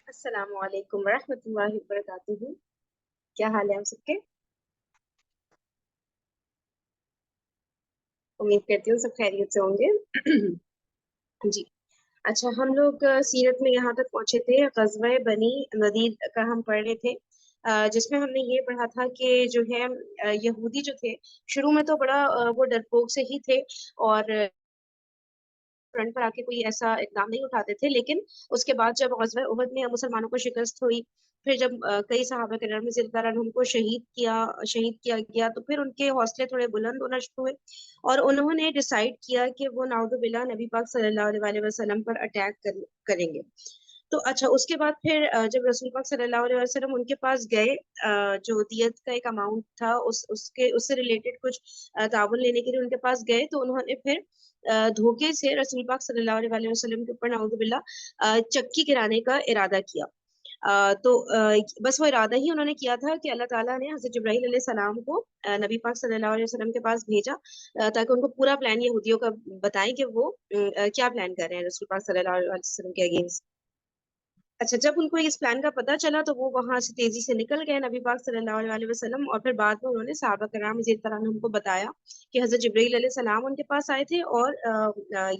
अस्सलाम वालेकुम रहमतुल्लाहि व बरकातुहू। क्या हाल है हम सबके? उम्मीद करती हूँ सब खैरियत से होंगे। जी। अच्छा, हम लोग सीरत में यहाँ तक पहुंचे थे, ग़ज़वा बनी नदीर का हम पढ़ रहे थे। जिसमें हमने ये पढ़ा था कि जो है यहूदी जो थे, शुरू में तो बड़ा वो डरपोक से ही थे और फ्रंट पर आके कोई ऐसा इक़दाम नहीं उठाते थे, लेकिन उसके बाद जब ग़ज़वा उहद में मुसलमानों को शिकस्त हुई, फिर जब कई सहाबा किराम रज़ियल्लाहु अन्हुम को शहीद किया गया, तो फिर उनके हौसले थोड़े बुलंद होना शुरू हुए और उन्होंने डिसाइड किया कि वो नाउज़ुबिल्लाह नबी पाक सल्लल्लाहु अलैहि वसल्लम पर अटैक करेंगे। तो अच्छा, उसके बाद फिर जब रसूल पाक सल्लल्लाहु अलैहि वसल्लम उनके पास गए, जो दियत का एक अमाउंट था उससे रिलेटेड कुछ ताउन लेने के लिए उनके पास गए, तो उन्होंने फिर धोखे से रसूल पाक सल्लल्लाहु अलैहि वसल्लम के ऊपर नाउज़ुबिल्लाह चक्की गिराने का इरादा किया। बस वो इरादा ही उन्होंने किया था कि अल्लाह ताला ने हज़रत जिब्राईल अलैहिस्सलाम को नबी पाक सल्लल्लाहु अलैहि वसल्लम के पास भेजा, ताकि उनको पूरा प्लान यहूदियों का बताएँ कि वो क्या प्लान कर रहे हैं रसूल पाक सल्लल्लाहु अलैहि वसल्लम के अगेंस्ट। अच्छा, जब उनको इस प्लान का पता चला तो वो वहाँ से तेज़ी से निकल गए नबी पाक सल्लल्लाहु अलैहि वसल्लम, और फिर बाद में उन्होंने सहाबा किराम रज़ियल्लाहु अन्हुम को बताया कि हज़रत जिब्रील अलैहिस्सलाम उनके पास आए थे और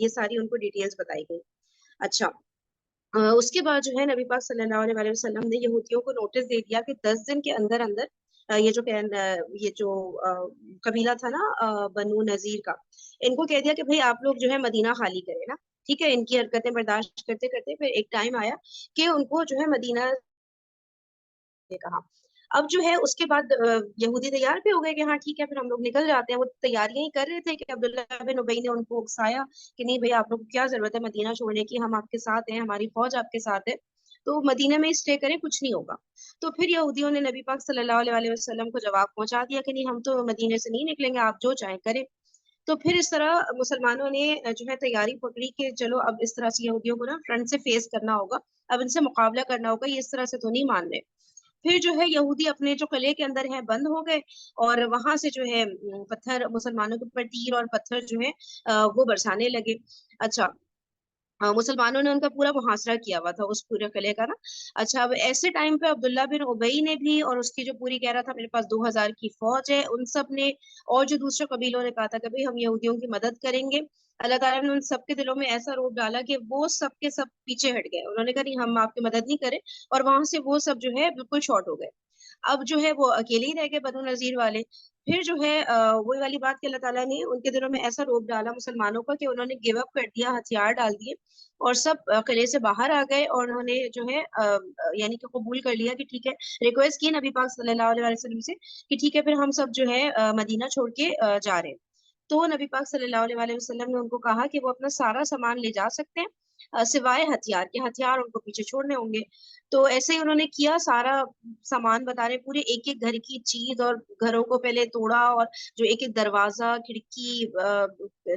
ये सारी उनको डिटेल्स बताई गई। अच्छा, उसके बाद जो है नबी पाक सल्लल्लाहु अलैहि वसल्लम ने यहूदियों को नोटिस दे दिया कि 10 दिन के अंदर-अंदर ये जो कबीला था ना, बनु नज़ीर का, इनको कह दिया कि भई आप लोग जो है मदीना खाली करें ना, ठीक है? इनकी हरकतें बर्दाश्त करते-करते फिर एक टाइम आया कि उनको जो है मदीना ने कहा। अब जो है उसके बाद यहूदी तैयार भी हो गए कि हाँ ठीक है, फिर हम लोग निकल जाते हैं। वो तैयारियाँ ही कर रहे थे कि अब्दुल्लाह बिन उबई ने उनको उकसाया कि नहीं भई, आप लोग को क्या ज़रूरत है मदीना छोड़ने की, हम आपके साथ हैं, हमारी फ़ौज आपके साथ है, तो मदीना में ही स्टे करें, कुछ नहीं होगा। तो फिर यहूदियों ने नबी पाक सल्लल्लाहु अलैहि वसल्लम को जवाब पहुँचा दिया कि नहीं, हम तो मदीने से नहीं निकलेंगे, आप जो चाहें करें। तो फिर इस तरह मुसलमानों ने जो है तैयारी पकड़ी कि चलो अब इस तरह से यहूदियों को ना फ्रंट से फेस करना होगा, अब इनसे मुकाबला करना होगा, ये इस तरह से तो नहीं मान रहे। फिर जो है यहूदी अपने जो किले के अंदर हैं बंद हो गए और वहां से जो है पत्थर मुसलमानों के ऊपर तीर और पत्थर जो है वो बरसाने लगे। अच्छा, मुसलमानों ने उनका पूरा मुहासरा किया हुआ था उस पूरे किले का ना। अच्छा, अब ऐसे टाइम पे अब्दुल्ला बिन उबई ने भी और उसकी जो पूरी कह रहा था मेरे पास 2000 की फौज है, उन सब ने और जो दूसरे कबीलों ने कहा था कि भाई हम यहूदियों की मदद करेंगे। अल्लाह ताला ने उन सबके दिलों में ऐसा रोब डाला कि वो सब के सब पीछे हट गए। उन्होंने कहा नहीं, हम आपकी मदद नहीं करें, और वहां से वो सब जो है बिल्कुल शॉर्ट हो गए। अब जो है वो अकेले ही रह गए बनु नज़ीर वाले। फिर जो है वही वाली बात कि अल्लाह ताला ने उनके दिलों में ऐसा रोब डाला मुसलमानों का कि उन्होंने गिव अप कर दिया, हथियार डाल दिए और सब किले से बाहर आ गए, और उन्होंने जो है यानी कि कबूल कर लिया कि ठीक है, रिक्वेस्ट की नबी पाक सल्लल्लाहु अलैहि वसल्लम से कि ठीक है, फिर हम सब जो है मदीना छोड़ के जा रहे हैं। तो नबी पाक सल्लल्लाहु अलैहि वसल्लम ने उनको कहा कि वो अपना सारा सामान ले जा सकते हैं, सिवाय हथियार के। हथियार उनको पीछे छोड़ने होंगे। तो ऐसे ही उन्होंने किया, सारा सामान बता रहे पूरे एक-एक घर की चीज़, और घरों को पहले तोड़ा, और जो एक-एक दरवाज़ा, खिड़की,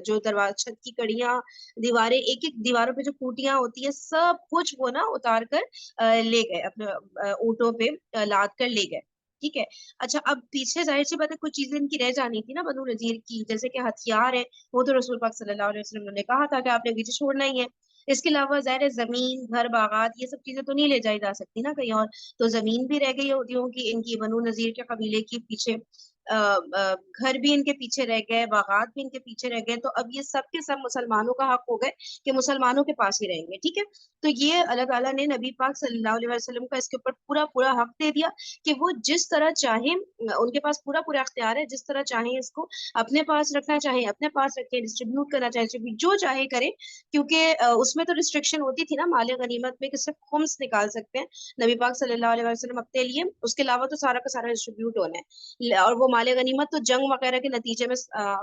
जो छत की कड़ियाँ, दीवारें, एक-एक दीवारों पे जो खूंटियाँ होती हैं, सब कुछ वो ना उतार कर ले गए अपने ऊँटों पे लाद कर ले गए। ठीक है? अच्छा, अब पीछे ज़ाहिर-सी बात है कुछ चीज़ें इनकी रह जानी थी ना बनु नज़ीर की, जैसे कि हथियार है, वो तो रसूल पाक सल्लल्लाहु अलैहि वसल्लम ने कहा था कि आपने पीछे छोड़ना ही है। इसके अलावा ज़ाहिर है ज़मीन, घर, बागात, ये सब चीज़ें तो नहीं ले जाई जा सकती ना कहीं और, तो ज़मीन भी रह गई यहूदियों की, इनकी बनु नज़ीर के कबीले के पीछे। घर भी इनके पीछे रह गए, बागात भी इनके पीछे रह गए, तो अब ये सब के सब मुसलमानों का हक हो गए कि मुसलमानों के पास ही रहेंगे, ठीक है? तो ये अल्लाह ताला ने नबी पाक सल्लल्लाहु अलैहि वसल्लम का इसके ऊपर पूरा-पूरा हक दे दिया कि वो जिस तरह चाहें, उनके पास पूरा-पूरा इख्तियार है, जिस तरह चाहें इसको अपने पास रखना चाहें, अपने पास रखें, डिस्ट्रीब्यूट करना चाहें, डिस्ट्रीब्यूट जो चाहे करें, क्योंकि उसमें तो रिस्ट्रिक्शन होती थी ना माल गनीमत में कि सिर्फ खुम्स निकाल सकते हैं नबी पाक सल्लल्लाहु अलैहि वसल्लम अपने लिए, उसके अलावा तो सारा का सारा डिस्ट्रीब्यूट होना है। और वो माल गनीमत तो जंग वगैरह के नतीजे में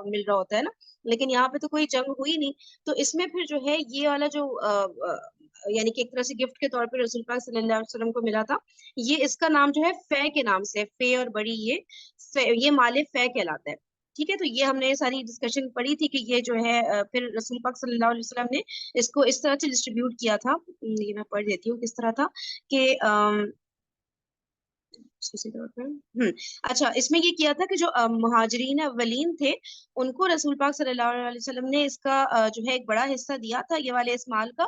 मिल रहा होता है ना, लेकिन यहाँ पे तो कोई जंग हुई नहीं। तो इसमें फिर जो है ये वाला जो यानी कि एक तरह से गिफ्ट के तौर पे रसूल पाक सल्लल्लाहु अलैहि वसल्लम को मिला था, ये इसका नाम जो है फ़ै के नाम से है, फ़े और बड़ी, ये माले फ़ै कहलाता है। ठीक है? तो ये हमने सारी डिस्कशन पढ़ी थी कि ये जो है फिर रसूल पाक सल्लल्लाहु अलैहि वसल्लम ने इसको इस तरह से डिस्ट्रीब्यूट किया था। ये मैं पढ़ देती हूँ किस तरह था कि خصوصی طور پر اچھا، اس میں یہ کیا تھا کہ جو مہاجرین اولین تھے ان کو رسول پاک صلی اللہ علیہ وسلم نے اس کا جو ہے ایک بڑا حصہ دیا تھا یہ والے اس مال کا،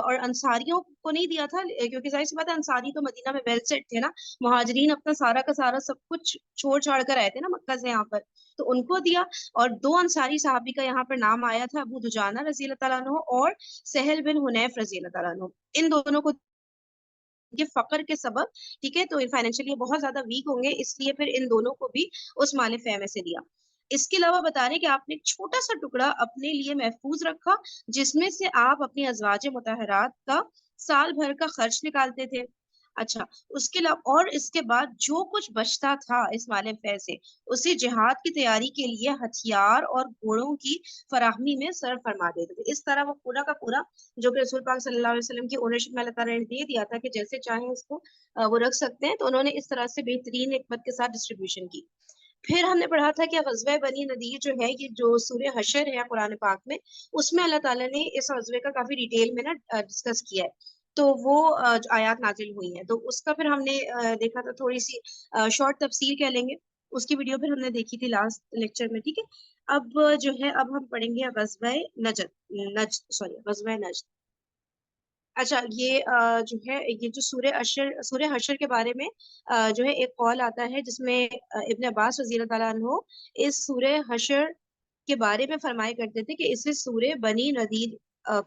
اور انصاریوں کو نہیں دیا تھا، کیونکہ ظاہر سی بات ہے انصاری تو مدینہ میں ویل سیٹ تھے نا، مہاجرین اپنا سارا کا سارا سب کچھ چھوڑ چھاڑ کر آئے تھے نا مکہ سے یہاں پر، تو ان کو دیا۔ اور دو انصاری صحابی کا یہاں پر نام آیا تھا، ابو دجانہ رضی اللہ تعالیٰ عنہ اور سہل بن حنیف رضی اللہ تعالیٰ عنہ، ان دونوں کو کے فقر کے سبب، ٹھیک ہے، تو فائنینشلی بہت زیادہ ویک ہوں گے، اس لیے پھر ان دونوں کو بھی اس مال فہ میں سے دیا۔ اس کے علاوہ بتا رہے کہ آپ نے ایک چھوٹا سا ٹکڑا اپنے لیے محفوظ رکھا، جس میں سے آپ اپنی ازواج مطہرات کا سال بھر کا خرچ نکالتے تھے۔ اچھا، اس کے علاوہ اور اس کے بعد جو کچھ بچتا تھا اس مال فہ سے، اسے جہاد کی تیاری کے لیے ہتھیار اور گھوڑوں کی فراہمی میں صرف فرما دیتے تھے۔ اس طرح وہ پورا کا پورا جو کہ رسول پاک صلی اللہ علیہ وسلم کی اونرشپ میں اللہ تعالیٰ نے دے دیا تھا کہ جیسے چاہیں اس کو وہ رکھ سکتے ہیں، تو انہوں نے اس طرح سے بہترین حکمت کے ساتھ ڈسٹریبیوشن کی۔ پھر ہم نے پڑھا تھا کہ غزوہ بنی نذیر جو ہے، یہ جو سورہ حشر ہے قرآن پاک میں، اس میں اللہ تعالیٰ نے اس غزوے کا کافی ڈیٹیل میں نا ڈسکس کیا ہے، تو وہ جو آیات نازل ہوئی ہیں، تو اس کا پھر ہم نے دیکھا تھا، تھوڑی سی شارٹ تفسیر کہہ لیں گے، اس کی ویڈیو پھر ہم نے دیکھی تھی لاسٹ لیکچر میں، ٹھیک ہے۔ اب جو ہے اب ہم پڑھیں گے غزوہ غزوہ نجد۔ اچھا، یہ جو ہے یہ جو سورہ حشر کے بارے میں جو ہے ایک قول آتا ہے، جس میں ابن عباس رضی اللہ تعالیٰ عنہ اس سورہ حشر کے بارے میں فرمایا کرتے تھے کہ اسے سورہ بنی نذیر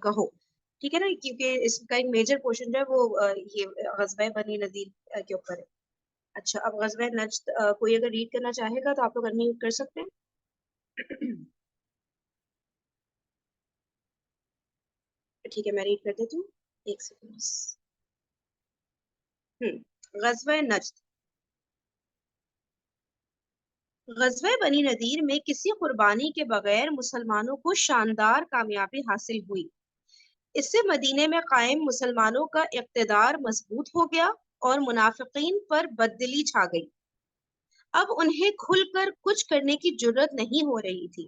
کہو، ٹھیک ہے نا، کیونکہ اس کا ایک میجر پورشن جو ہے وہ یہ غزوہ بنی نذیر کے اوپر ہے۔ اچھا، اب غزوہ نجد کوئی اگر ریڈ کرنا چاہے گا تو آپ لوگ انمیوٹ کر سکتے ہیں۔ ٹھیک ہے، میں ریڈ کر دیتی ہوں، ایک سیکنڈ۔ غزوہ نجد۔ غزوہ بنی نذیر میں کسی قربانی کے بغیر مسلمانوں کو شاندار کامیابی حاصل ہوئی۔ اس سے مدینے میں قائم مسلمانوں کا اقتدار مضبوط ہو گیا اور منافقین پر بددلی چھا گئی۔ اب انہیں کھل کر کچھ کرنے کی جرت نہیں ہو رہی تھی۔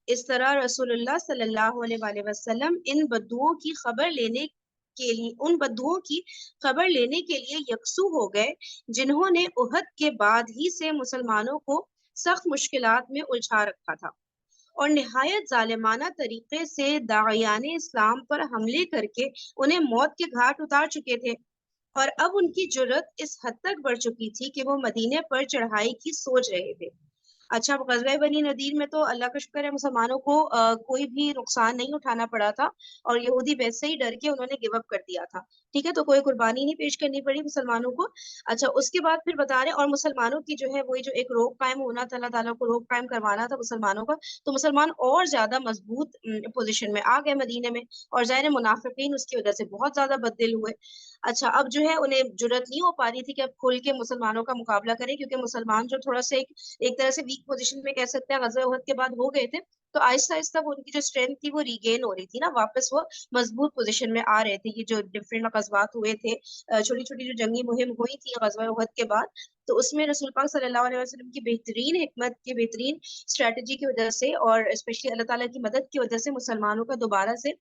اس طرح رسول اللہ صلی اللہ علیہ وآلہ وسلم ان بدوؤں کی خبر لینے کے لیے یکسو ہو گئے، جنہوں نے احد کے بعد ہی سے مسلمانوں کو سخت مشکلات میں الجھا رکھا تھا اور نہایت ظالمانہ طریقے سے داعیان اسلام پر حملے کر کے انہیں موت کے گھاٹ اتار چکے تھے، اور اب ان کی جرت اس حد تک بڑھ چکی تھی کہ وہ مدینے پر چڑھائی کی سوچ رہے تھے۔ اچھا، اب غزوہ بنی نذیر میں تو اللہ کا شکر ہے مسلمانوں کو کوئی بھی نقصان نہیں اٹھانا پڑا تھا، اور یہودی ویسے ہی ڈر کے انہوں نے گیو اپ کر دیا تھا، ٹھیک ہے، تو کوئی قربانی نہیں پیش کرنی پڑی مسلمانوں کو۔ اچھا، اس کے بعد پھر بتا رہے اور مسلمانوں کی جو ہے وہی جو ایک روک قائم ہونا تھا، اللہ تعالیٰ کو روک قائم کروانا تھا مسلمانوں کا، تو مسلمان اور زیادہ مضبوط پوزیشن میں آ گئے مدینے میں، اور ظاہر منافقین اس کی وجہ سے بہت زیادہ بددل ہوئے۔ اچھا، اب جو ہے انہیں جرت نہیں ہو پا رہی تھی کہ اب کھل کے مسلمانوں کا مقابلہ کریں، کیونکہ مسلمان جو تھوڑا سا ایک طرح سے ویک پوزیشن میں کہہ سکتے ہیں غزوہ احد کے بعد ہو گئے تھے، تو آہستہ آہستہ وہ ان کی جو اسٹرینتھ تھی وہ ریگین ہو رہی تھی نا، واپس وہ مضبوط پوزیشن میں آ رہے تھے۔ یہ جو ڈفرینٹ غزوات ہوئے تھے، چھوٹی چھوٹی جو جنگی مہم ہوئی تھی غزوہ احد کے بعد، تو اس میں رسول پاک صلی اللہ علیہ وسلم کی بہترین حکمت کی بہترین اسٹریٹجی کی وجہ سے، اور اسپیشلی اللہ تعالیٰ کی مدد کی وجہ سے مسلمانوں کا دوبارہ سے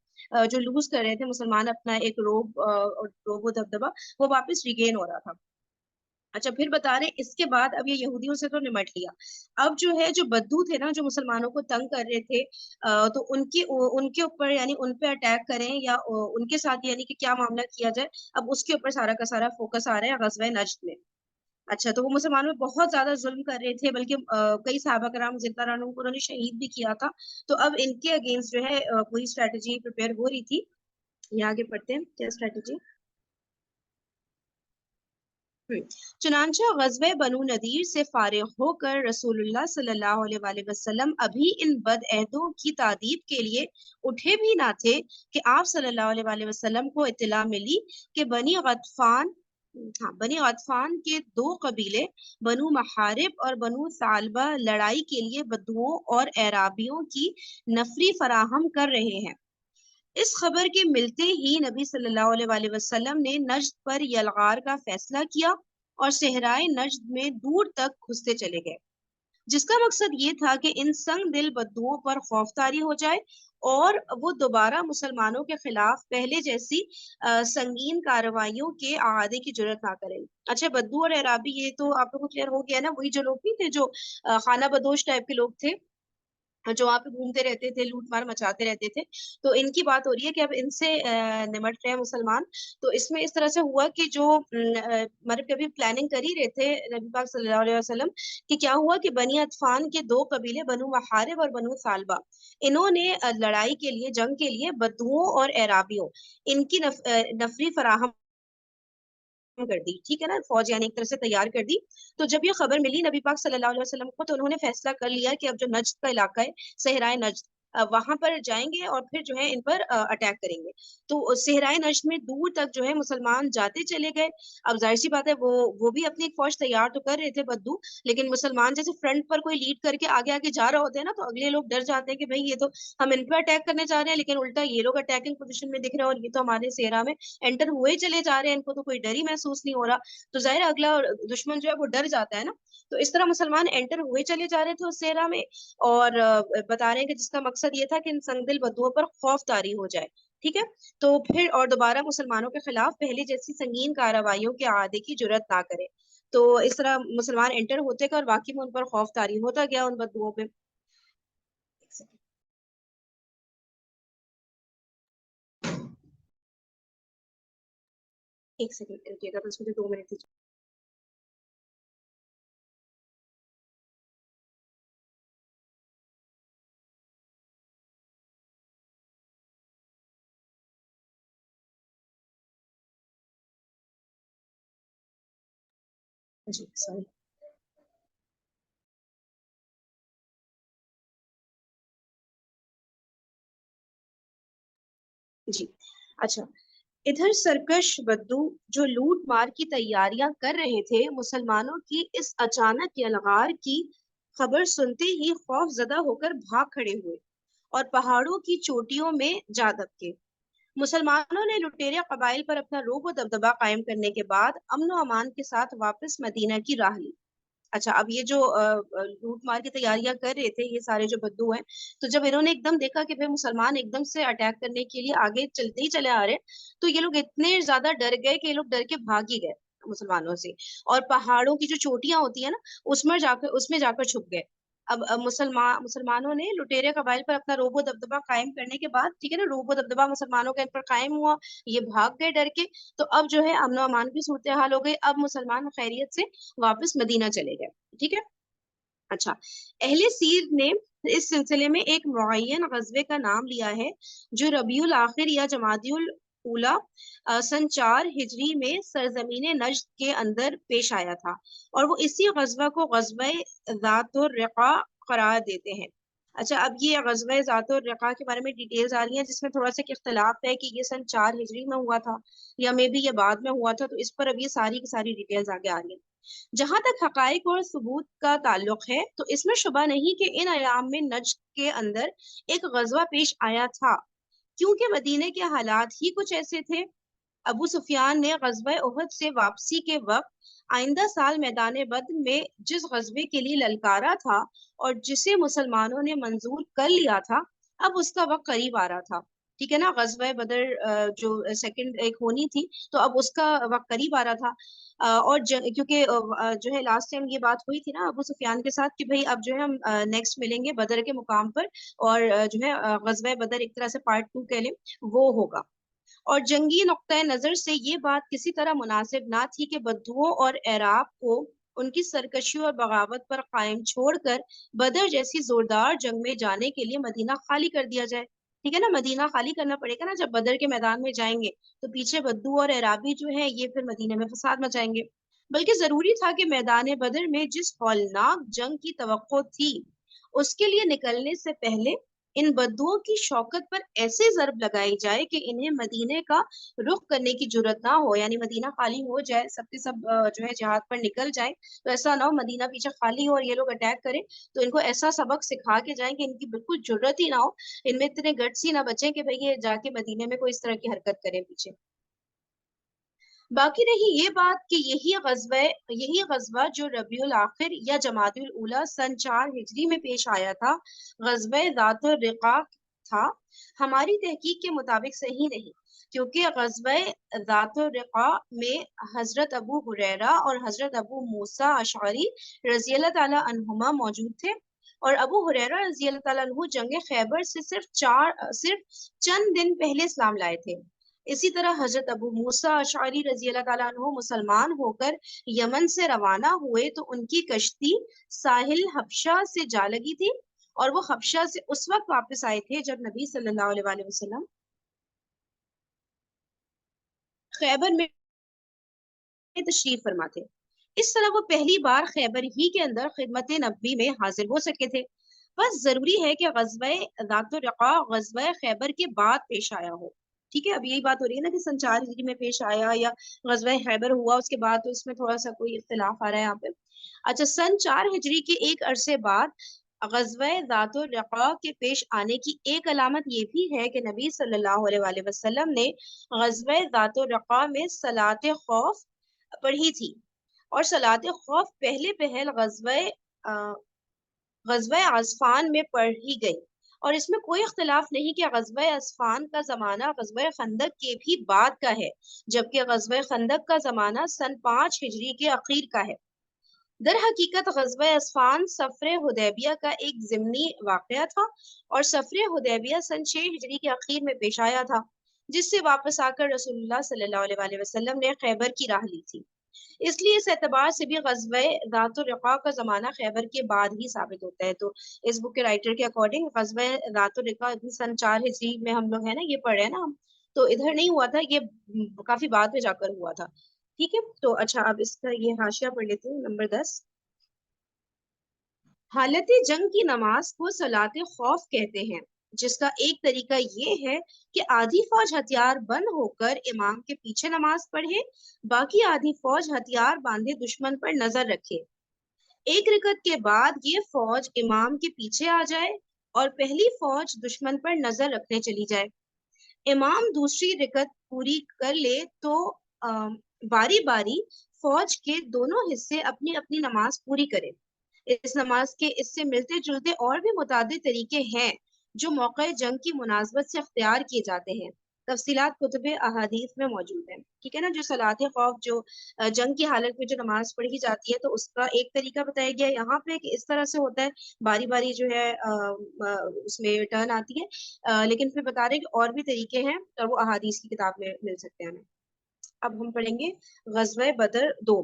جو لوز کر رہے تھے مسلمان اپنا ایک روب و دبدبا، وہ واپس ریگین ہو رہا تھا۔ اچھا، پھر بتا رہے اس کے بعد اب یہ یہودیوں سے تو نمٹ لیا، اب جو ہے جو بدو تھے نا جو مسلمانوں کو تنگ کر رہے تھے، تو ان کے اوپر یعنی ان پہ اٹیک کریں یا ان کے ساتھ یعنی کہ کیا معاملہ کیا جائے، اب اس کے اوپر سارا کا سارا فوکس آ رہا ہے غزوہ نجد میں۔ اچھا، تو وہ مسلمانوں میں بہت زیادہ ظلم کر رہے تھے، بلکہ کئی صحابہ کرام رضی اللہ عنہم کو انہوں نے شہید بھی کیا تھا، تو اب ان کے اگینسٹ جو ہے پوری اسٹریٹجی پریپیئر ہو رہی تھی۔ یہ آگے پڑھتے ہیں کیا اسٹریٹجی۔ چنانچہ غزوہ بنو نذیر سے فارغ ہو کر رسول اللہ صلی اللہ علیہ وآلہ وسلم ابھی ان بد عہدوں کی تادیب کے لیے اٹھے بھی نہ تھے کہ آپ صلی اللہ علیہ وآلہ وسلم کو اطلاع ملی کہ بنی غطفان کے دو قبیلے بنو محارب اور بنو ثعلبہ لڑائی کے لیے بدوؤں اور اعرابیوں کی نفری فراہم کر رہے ہیں۔ اس خبر کے ملتے ہی نبی صلی اللہ علیہ وآلہ وسلم نے نجد پر یلغار کا فیصلہ کیا اور صحرائے نجد میں دور تک گھستے چلے گئے، جس کا مقصد یہ تھا کہ ان سنگ دل بدوؤں پر خوف طاری ہو جائے اور وہ دوبارہ مسلمانوں کے خلاف پہلے جیسی سنگین کارروائیوں کے اعادے کی جرت نہ کریں۔ اچھا، بدو اور اعرابی یہ تو آپ لوگوں کو کلیئر ہو گیا نا، وہی جو لوگ نہیں تھے جو خانہ بدوش ٹائپ کے لوگ تھے، جو وہاں پہ گھومتے رہتے تھے، لوٹ مار مچاتے رہتے تھے۔ تو ان کی بات ہو رہی ہے کہ اب ان سے نمٹ رہے ہیں مسلمان۔ تو اس میں اس طرح سے ہوا کہ جو مطلب کبھی پلاننگ کر ہی رہے تھے نبی پاک صلی اللہ علیہ وسلم کہ کیا ہوا کہ بنی عطفان کے دو قبیلے بنو محارب اور بنو ثعلبہ، انہوں نے لڑائی کے لیے، جنگ کے لیے بدوؤں اور اعرابیوں ان کی نفری فراہم کر دی، ٹھیک ہے نا، فوج یعنی ایک طرح سے تیار کر دی۔ تو جب یہ خبر ملی نبی پاک صلی اللہ علیہ وسلم کو، تو انہوں نے فیصلہ کر لیا کہ اب جو نجد کا علاقہ ہے، صحرائے نجد، وہاں پر جائیں گے اور پھر جو ہے ان پر اٹیک کریں گے۔ تو صحرائے نجد میں دور تک جو ہے مسلمان جاتے چلے گئے۔ اب ظاہر سی بات ہے وہ بھی اپنی ایک فوج تیار تو کر رہے تھے بدو، لیکن مسلمان جیسے فرنٹ پر کوئی لیڈ کر کے آگے آگے جا رہا ہوتے ہیں نا، تو اگلے لوگ ڈر جاتے ہیں کہ بھئی یہ تو ہم ان پہ اٹیک کرنے جا رہے ہیں، لیکن الٹا یہ لوگ اٹیکنگ پوزیشن میں دکھ رہے ہیں اور یہ تو ہمارے صحرا میں انٹر ہوئے چلے جا رہے ہیں، ان کو تو کوئی ڈر ہی محسوس نہیں ہو رہا۔ تو ظاہر اگلا دشمن جو ہے وہ ڈر جاتا ہے نا۔ تو اس طرح مسلمان انٹر ہوئے چلے جا رہے تھے اس صحرا میں، اور بتا رہے ہیں کہ جس کا مقصد یہ تھا کہ ان سنگ دل بدوؤں پر خوف طاری ہو جائے، ٹھیک ہے۔ تو پھر اور دوبارہ مسلمانوں کے خلاف پہلے جیسی سنگین کارروائیوں کے اعادے کی جرت نہ کرے۔ تو اس طرح مسلمان انٹر ہوتے گئے اور واقعی میں ان پر خوف طاری ہوتا گیا ان بدوؤں پہ۔ ایک سیکنڈ رکیے گا، بس مجھے 2 منٹ دیجیے۔ جی سوری۔ جی اچھا، ادھر سرکش بدو جو لوٹ مار کی تیاریاں کر رہے تھے، مسلمانوں کی اس اچانک یلغار کی خبر سنتے ہی خوف زدہ ہو کر بھاگ کھڑے ہوئے اور پہاڑوں کی چوٹیوں میں جا دبکے۔ مسلمانوں نے لٹیرے قبائل پر اپنا روب و دبدبہ قائم کرنے کے بعد امن و امان کے ساتھ واپس مدینہ کی راہ لی۔ اچھا، اب یہ جو لوٹ مار کی تیاریاں کر رہے تھے یہ سارے جو بدو ہیں، تو جب انہوں نے ایک دم دیکھا کہ بھائی مسلمان ایک دم سے اٹیک کرنے کے لیے آگے چلتے ہی چلے آ رہے ہیں، تو یہ لوگ اتنے زیادہ ڈر گئے کہ یہ لوگ ڈر کے بھاگ ہی گئے مسلمانوں سے، اور پہاڑوں کی جو چوٹیاں ہوتی ہیں نا، اس میں جا کر چھپ گئے۔ اب مسلمانوں نے لٹیرے قبائل پر اپنا روب و دبدبہ قائم کرنے کے بعد، ٹھیک ہے نا، روب و دبدبہ مسلمانوں کے ان پر قائم ہوا، یہ بھاگ گئے ڈر کے، تو اب جو ہے امن و امان کی صورتحال ہو گئی، اب مسلمان خیریت سے واپس مدینہ چلے گئے، ٹھیک ہے۔ اچھا، اہل سیر نے اس سلسلے میں ایک معین غزوے کا نام لیا ہے جو ربیع الاخر یا جمادی الاولی سن 4 ہجری میں سرزمین نجد کے اندر پیش آیا تھا، اور وہ اسی غزوہ کو غزوہ ذات الرقاع قرار دیتے ہیں۔ اچھا، اب یہ غزوہ ذات الرقاع کے بارے میں ڈیٹیلز آ رہی ہیں، جس میں تھوڑا سا اختلاف ہے کہ یہ سن 4 ہجری میں ہوا تھا یا مے بی یہ بعد میں ہوا تھا، تو اس پر اب یہ ساری کی ساری ڈیٹیلز آگے آ رہی ہیں۔ جہاں تک حقائق اور ثبوت کا تعلق ہے، تو اس میں شبہ نہیں کہ ان ایام میں نجد کے اندر ایک غزوہ پیش آیا تھا، کیونکہ مدینے کے حالات ہی کچھ ایسے تھے۔ ابو سفیان نے غزوہ احد سے واپسی کے وقت آئندہ سال میدان بدر میں جس غزوے کے لیے للکارا تھا اور جسے مسلمانوں نے منظور کر لیا تھا، اب اس کا وقت قریب آ رہا تھا، ٹھیک ہے نا، غزوہ بدر جو سیکنڈ ایک ہونی تھی، تو اب اس کا وقت قریب آ رہا تھا۔ اور کیونکہ جو ہے لاسٹ ٹائم یہ بات ہوئی تھی نا ابو سفیان کے ساتھ کہ بھئی اب جو ہے ہم نیکسٹ ملیں گے بدر کے مقام پر، اور جو ہے غزوہ بدر ایک طرح سے پارٹ 2 کہہ لیں وہ ہوگا۔ اور جنگی نقطۂ نظر سے یہ بات کسی طرح مناسب نہ تھی کہ بدوؤں اور اعراب کو ان کی سرکشی اور بغاوت پر قائم چھوڑ کر بدر جیسی زوردار جنگ میں جانے کے لیے مدینہ خالی کر دیا جائے، ٹھیک ہے نا، مدینہ خالی کرنا پڑے گا نا جب بدر کے میدان میں جائیں گے، تو پیچھے بدو اور اعرابی جو ہیں یہ پھر مدینے میں فساد مچائیں گے۔ بلکہ ضروری تھا کہ میدان بدر میں جس ہولناک جنگ کی توقع تھی، اس کے لیے نکلنے سے پہلے ان بدوؤں کی شوکت پر ایسے ضرب لگائی جائے کہ انہیں مدینے کا رخ کرنے کی جرت نہ ہو، یعنی مدینہ خالی ہو جائے، سب کے سب جو ہے جہاد پر نکل جائیں، تو ایسا نہ ہو مدینہ پیچھے خالی ہو اور یہ لوگ اٹیک کریں، تو ان کو ایسا سبق سکھا کے جائیں کہ ان کی بالکل جرت ہی نہ ہو، ان میں اتنے گٹس ہی نہ بچیں کہ بھئی یہ جا کے مدینے میں کوئی اس طرح کی حرکت کریں پیچھے۔ باقی رہی یہ بات کہ یہی غزوہ جو ربیع الاخر یا جمادی الاولی سن 4 ہجری میں پیش آیا تھا، غزوہ ذات الرقاع تھا ہماری تحقیق کے مطابق صحیح نہیں، کیونکہ غزوہ ذات الرقاع میں حضرت ابو ہریرہ اور حضرت ابو موسیٰ اشعری رضی اللہ تعالیٰ عنہما موجود تھے، اور ابو ہریرہ رضی اللہ تعالیٰ عنہ جنگ خیبر سے صرف چند دن پہلے اسلام لائے تھے۔ اسی طرح حضرت ابو موسیٰ اشعری رضی اللہ تعالیٰ عنہ مسلمان ہو کر یمن سے روانہ ہوئے تو ان کی کشتی ساحل حبشہ سے جا لگی تھی، اور وہ حبشہ سے اس وقت واپس آئے تھے جب نبی صلی اللہ علیہ وآلہ وسلم خیبر میں تشریف فرما تھے۔ اس طرح وہ پہلی بار خیبر ہی کے اندر خدمت نبی میں حاضر ہو سکے تھے۔ بس ضروری ہے کہ غزوہ ذات الرقاع غزوہ خیبر کے بعد پیش آیا ہو۔ ٹھیک ہے، اب یہی بات ہو رہی ہے نا کہ سن 4 ہجری میں پیش آیا یا غزوہ خیبر ہوا اس کے بعد، تو اس میں تھوڑا سا کوئی اختلاف آ رہا ہے یہاں پہ۔ اچھا، سن 4 ہجری کے ایک عرصے بعد غزوہ ذات الرقاع کے پیش آنے کی ایک علامت یہ بھی ہے کہ نبی صلی اللہ علیہ وآلہ وسلم نے غزوہ ذات الرقاع میں صلاۃ خوف پڑھی تھی، اور صلاۃ خوف پہلے پہل غزوہ عصفان میں پڑھی گئی، اور اس میں کوئی اختلاف نہیں کہ غزوہ عصفان کا زمانہ غزوہ خندق کے بھی بعد کا ہے، جبکہ غزوہ خندق کا زمانہ سن 5 ہجری کے اخیر کا ہے۔ در حقیقت غزوہ عصفان سفر حدیبیہ کا ایک ضمنی واقعہ تھا، اور سفر حدیبیہ سن 6 ہجری کے اخیر میں پیش آیا تھا، جس سے واپس آ کر رسول اللہ صلی اللہ علیہ وآلہ وسلم نے خیبر کی راہ لی تھی۔ اس لیے اس اعتبار سے بھی غزوہ ذات الرقاع کا زمانہ خیبر کے بعد ہی ثابت ہوتا ہے۔ تو اس بک کے رائٹر کے اکارڈنگ غزوہ ذات الرقاع سن 4 ہجری میں ہم لوگ ہیں نا، یہ پڑھ رہے ہیں نا ہم، تو ادھر نہیں ہوا تھا، یہ کافی بعد میں جا کر ہوا تھا۔ ٹھیک ہے، تو اچھا اب اس کا یہ حاشیہ پڑھ لیتے ہیں، نمبر 10۔ حالت جنگ کی نماز کو صلاۃ خوف کہتے ہیں، جس کا ایک طریقہ یہ ہے کہ آدھی فوج ہتھیار بند ہو کر امام کے پیچھے نماز پڑھے، باقی آدھی فوج ہتھیار باندھے دشمن پر نظر رکھے۔ ایک رکعت کے بعد یہ فوج امام کے پیچھے آ جائے اور پہلی فوج دشمن پر نظر رکھنے چلی جائے۔ امام دوسری رکعت پوری کر لے تو باری باری فوج کے دونوں حصے اپنی اپنی نماز پوری کرے۔ اس نماز کے اس سے ملتے جلتے اور بھی متعدد طریقے ہیں جو موقع جنگ کی مناسبت سے اختیار کیے جاتے ہیں۔ تفصیلات کتب احادیث میں موجود ہیں۔ ٹھیک ہے نا، جو صلاۃ خوف جو جنگ کی حالت میں جو نماز پڑھی جاتی ہے، تو اس کا ایک طریقہ بتایا گیا یہاں پہ کہ اس طرح سے ہوتا ہے، باری باری جو ہے اس میں ٹرن آتی ہے، لیکن پھر بتا رہے کہ اور بھی طریقے ہیں، اور وہ احادیث کی کتاب میں مل سکتے ہیں ہمیں۔ اب ہم پڑھیں گے غزوہ بدر 2۔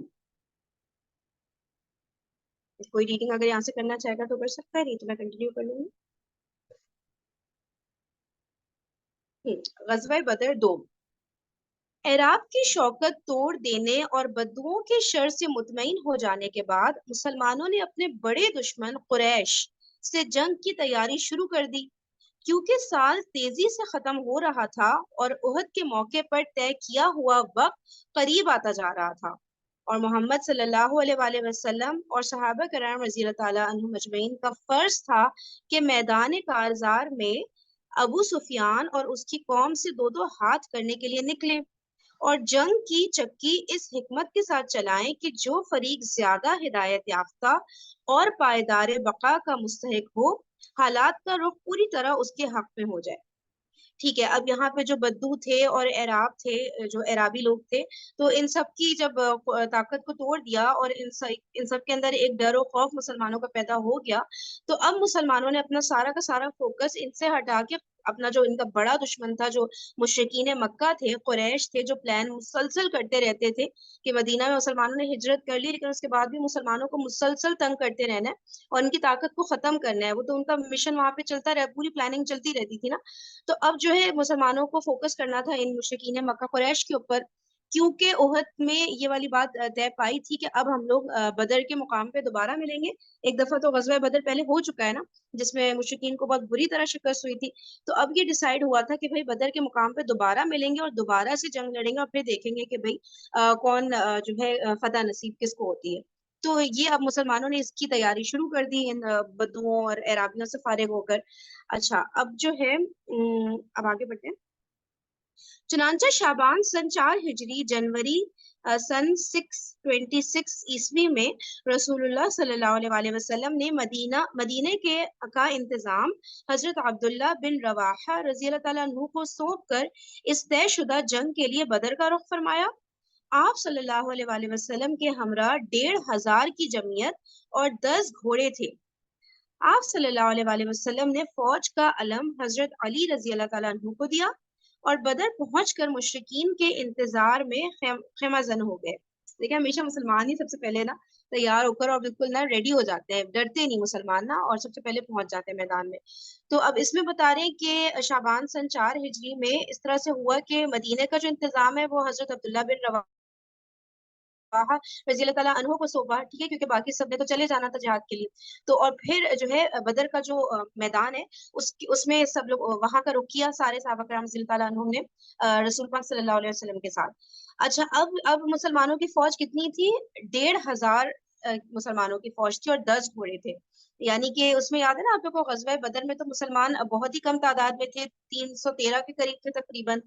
کوئی ریڈنگ اگر یہاں سے کرنا چاہے گا تو کر سکتا ہے، نہیں تو میں کنٹینیو کر لوں گی۔ غزوہ بدر 2۔ عراق کی شوکت توڑ دینے اور بدوؤں کے شر سے مطمئن ہو جانے کے بعد مسلمانوں نے اپنے بڑے دشمن قریش سے جنگ کی تیاری شروع کر دی، کیونکہ سال تیزی سے ختم ہو رہا تھا اور احد کے موقع پر طے کیا ہوا وقت قریب آتا جا رہا تھا، اور محمد صلی اللہ علیہ وآلہ وسلم اور صحابہ کرام رضی اللہ تعالیٰ عنہم اجمعین کا فرض تھا کہ میدان کارزار میں ابو سفیان اور اس کی قوم سے دو دو ہاتھ کرنے کے لیے نکلے، اور جنگ کی چکی اس حکمت کے ساتھ چلائیں کہ جو فریق زیادہ ہدایت یافتہ اور پائیدار بقا کا مستحق ہو، حالات کا رخ پوری طرح اس کے حق میں ہو جائے۔ ٹھیک ہے، اب یہاں پہ جو بدو تھے اور اعراب تھے، جو اعرابی لوگ تھے، تو ان سب کی جب طاقت کو توڑ دیا اور ان سب کے اندر ایک ڈر و خوف مسلمانوں کا پیدا ہو گیا، تو اب مسلمانوں نے اپنا سارا کا سارا فوکس ان سے ہٹا کے اپنا جو ان کا بڑا دشمن تھا، جو مشرکین مکہ تھے، قریش تھے، جو پلان مسلسل کرتے رہتے تھے کہ مدینہ میں مسلمانوں نے ہجرت کر لی لیکن اس کے بعد بھی مسلمانوں کو مسلسل تنگ کرتے رہنا ہے اور ان کی طاقت کو ختم کرنا ہے، وہ تو ان کا مشن وہاں پہ چلتا رہا، پوری پلاننگ چلتی رہتی تھی نا۔ تو اب جو ہے مسلمانوں کو فوکس کرنا تھا ان مشرکین مکہ قریش کے اوپر، کیونکہ احد میں یہ والی بات طے پائی تھی کہ اب ہم لوگ بدر کے مقام پہ دوبارہ ملیں گے۔ ایک دفعہ تو غزوہ بدر پہلے ہو چکا ہے نا، جس میں مشرکین کو بہت بری طرح شکست ہوئی تھی، تو اب یہ ڈیسائیڈ ہوا تھا کہ بھائی بدر کے مقام پہ دوبارہ ملیں گے اور دوبارہ سے جنگ لڑیں گے، اور پھر دیکھیں گے کہ بھائی کون جو ہے فتح نصیب کس کو ہوتی ہے۔ تو یہ اب مسلمانوں نے اس کی تیاری شروع کر دی ان بدوؤں اور اعرابیوں سے فارغ ہو کر۔ اچھا، اب جو ہے اب آگے بڑھتے ہیں۔ चुनांचा शाबान सन 4 हिजरी जनवरी सन 626 ईस्वी में रसूलुल्लाह सल्लल्लाहु अलैहि वसल्लम ने मदीने के का इंतजाम हजरत अब्दुल्ला बिन रवाहा रजी अल्लाह ताला अन्हु को सौंप कर इस तयशुदा जंग के लिए बदर का रुख फरमाया। आप सल्लल्लाहु अलैहि वसल्लम के हमरा 1500 की जमीयत और 10 घोड़े थे। आप सल्लल्लाहु अलैहि वसल्लम ने फौज का अलम हजरत अली रजी अल्लाह ताला अन्हु को दिया और बदर पहुंचकर मुशरिकीन के इंतजार में खेमाजन हो गए। देखिए हमेशा मुसलमान ही सबसे पहले ना तैयार होकर और बिल्कुल ना रेडी हो जाते हैं, डरते नहीं मुसलमान ना, और सबसे पहले पहुंच जाते हैं मैदान में। तो अब इसमें बता रहे हैं कि शाबान सन 4 हिजरी में इस तरह से हुआ कि मदीने का जो इंतजाम है वो हजरत अब्दुल्ला बिन रवा रजी अल्लाह ताला अन्हो को सौंपा, ठीक है, क्योंकि बाकी सब ने तो चले जाना था जिहाद के लिए। तो और फिर जो है बदर का जो मैदान है उसमें सब लोग वहां का रुख किया, सारे सहाबा करम रज़ी अल्लाह ताला अन्हुम ने रसूल पाक सल्लल्लाहु अलैहि वसल्लम के साथ। अच्छा, अब मुसलमानों की फौज कितनी थी? 1500 मुसलमानों की फौज थी और 10 घोड़े थे। यानी कि उसमें याद है ना आप लोग को, गजवा बदर में तो मुसलमान बहुत ही कम तादाद में थे, 313 के करीब थे तकरीबन।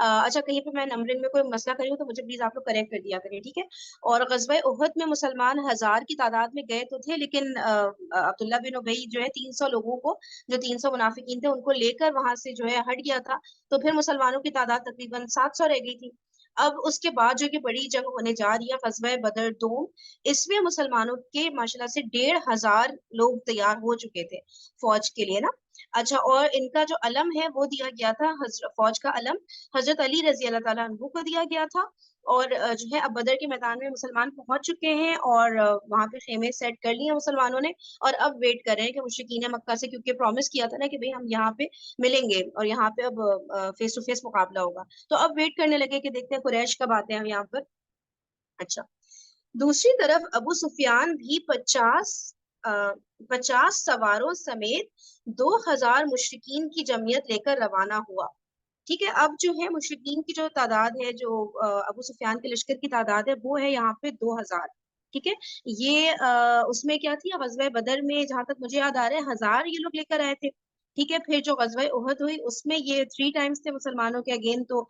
अच्छा, कहीं पे मैं नंबरिंग में कोई मसला करी हूँ तो मुझे प्लीज आप लोग करेक्ट कर दिया करिए, ठीक है। और गजवा उहद में मुसलमान 1000 की तादाद में गए तो थे, लेकिन अब्दुल्ला बिन उबई जो है 300 लोगों को, जो 300 मुनाफिकीन थे उनको लेकर वहां से जो है हट गया था। तो फिर मुसलमानों की तादाद तकरीबन 700 रह गई थी। अब उसके बाद जो कि बड़ी जंग होने जा रही है गजवा बदर 2, इसमें मुसलमानों के माशाल्लाह से 1500 लोग तैयार हो चुके थे फौज के लिए ना। अच्छा, और इनका जो अलम है वो दिया गया था, फौज का अलम हजरत अली रजी अल्लाह ताला अन्हु को दिया गया था। और जो है अब बदर के मैदान में मुसलमान पहुंच चुके हैं और वहां पे खेमे सेट कर लिए मुसलमानों ने, और अब वेट कर रहे हैं कि मुशरिकीन मक्का से, क्योंकि प्रॉमिस किया था ना कि भाई हम यहाँ पे मिलेंगे और यहाँ पे अब फेस टू फेस मुकाबला होगा, तो अब वेट करने लगे कि देखते हैं कुरैश कब आते हैं हम यहाँ पर। अच्छा, दूसरी तरफ अबू सुफियान भी 50 सवारों समेत 2000 मुशरिकीन की जमीयत लेकर रवाना हुआ। ठीक है, अब जो है मुशरिकीन की जो तादाद है, जो अबू सुफियान के लश्कर की तादाद है, वो है यहाँ पे 2000। ठीक है, ये उसमें क्या थी, गज़वा बदर में जहां तक मुझे याद आ रहा है 1000 ये लोग लेकर आए थे। ठीक है, फिर जो गज़वा उहद हुई उसमें ये 3 टाइम्स थे मुसलमानों के अगेन, तो